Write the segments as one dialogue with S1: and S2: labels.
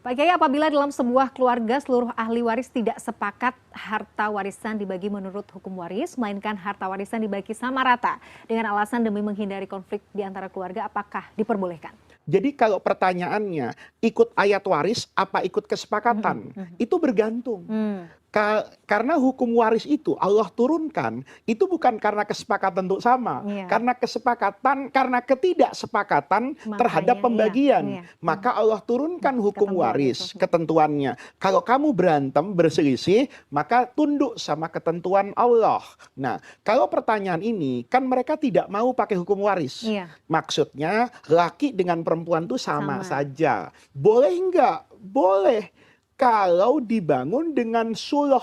S1: Pak Kiai, apabila dalam sebuah keluarga seluruh ahli waris tidak sepakat harta warisan dibagi menurut hukum waris, melainkan harta warisan dibagi sama rata dengan alasan demi menghindari konflik di antara keluarga, apakah diperbolehkan?
S2: Jadi kalau pertanyaannya ikut ayat waris apa ikut kesepakatan, itu bergantung. Karena hukum waris itu Allah turunkan, itu bukan karena kesepakatan untuk sama,
S1: Iya.
S2: karena kesepakatan, karena ketidaksepakatan terhadap
S1: Makanya, iya,
S2: pembagian.
S1: iya.
S2: Maka Allah turunkan hukum
S1: Ketentuan itu.
S2: waris, ketentuannya. Kalau kamu berantem, berselisih, maka tunduk sama ketentuan Allah. Nah, kalau pertanyaan ini, kan mereka tidak mau pakai hukum waris.
S1: Iya.
S2: Maksudnya, laki dengan perempuan itu sama
S1: Sama.
S2: saja. Boleh enggak? Boleh. Kalau dibangun dengan sulh.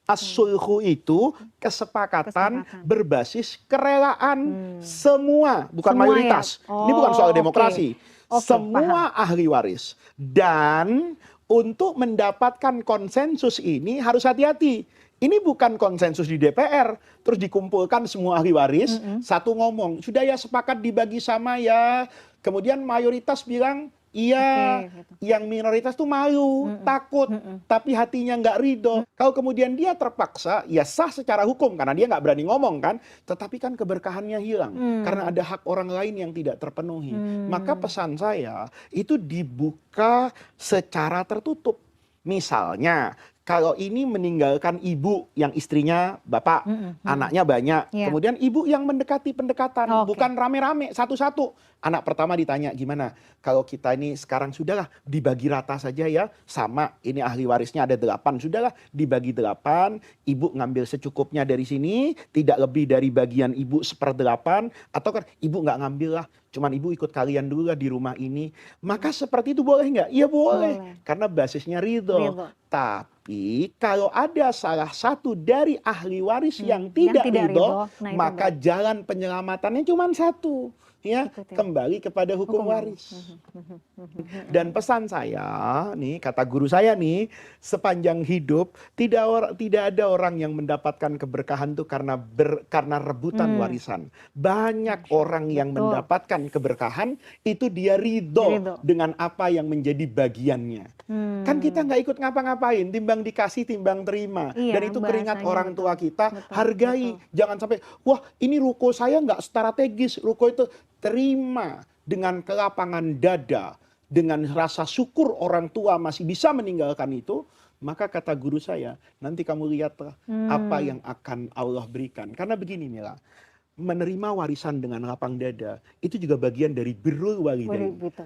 S2: As-sulhu itu kesepakatan berbasis kerelaan. Semua, bukan
S1: Semua ya?
S2: mayoritas. Ini bukan soal
S1: Oke.
S2: demokrasi.
S1: Oke,
S2: Semua ahli waris. Dan untuk mendapatkan konsensus ini harus hati-hati. Ini bukan konsensus di DPR, terus dikumpulkan semua ahli waris, satu ngomong, sudah ya sepakat dibagi sama ya. Kemudian mayoritas bilang, iya,
S1: Oke, gitu.
S2: yang minoritas tuh malu, takut, tapi hatinya nggak ridho. Kalau kemudian dia terpaksa, ya sah secara hukum, karena dia nggak berani ngomong kan, tetapi kan keberkahannya hilang, karena ada hak orang lain yang tidak terpenuhi. Maka pesan saya, itu dibuka secara tertutup. Misalnya, kalau ini meninggalkan ibu yang istrinya bapak, anaknya banyak.
S1: Iya.
S2: Kemudian ibu yang mendekati pendekatan,
S1: Oke.
S2: bukan rame-rame, satu-satu. Anak pertama ditanya, gimana? Kalau kita ini sekarang sudahlah dibagi rata saja ya, sama ini ahli warisnya ada 8, sudahlah dibagi 8, ibu ngambil secukupnya dari sini, tidak lebih dari bagian ibu 1/8, atau kan ibu nggak ngambil lah, cuman ibu ikut kalian dulu lah di rumah ini. Maka seperti itu boleh nggak? Iya boleh,
S1: Boleh.
S2: karena basisnya ridho.
S1: Ridho.
S2: Tapi kalau ada salah satu dari ahli waris yang
S1: Yang
S2: tidak
S1: tidak
S2: ridho,
S1: ridho, nah itu
S2: maka jalan penyelamatannya cuma satu, ya,
S1: Ikuti.
S2: kembali kepada hukum
S1: Hukum
S2: waris. Dan pesan saya, nih kata guru saya nih, sepanjang hidup tidak ada orang yang mendapatkan keberkahan itu karena rebutan warisan. Banyak orang yang
S1: betul.
S2: mendapatkan keberkahan itu dia ridho
S1: Ridho.
S2: dengan apa yang menjadi bagiannya. Kan kita nggak ikut ngapa-ngapain, timbang dikasih, timbang terima.
S1: Iya,
S2: Dan itu keringat
S1: bahasanya
S2: orang
S1: betul.
S2: tua kita,
S1: Betul,
S2: hargai.
S1: betul.
S2: Jangan sampai, wah ini ruko saya nggak strategis, ruko itu terima dengan kelapangan dada, dengan rasa syukur orang tua masih bisa meninggalkan itu. Maka kata guru saya, nanti kamu lihatlah apa yang akan Allah berikan. Karena begini Mila, menerima warisan dengan lapang dada, itu juga bagian dari birrul walidain.
S1: Gitu.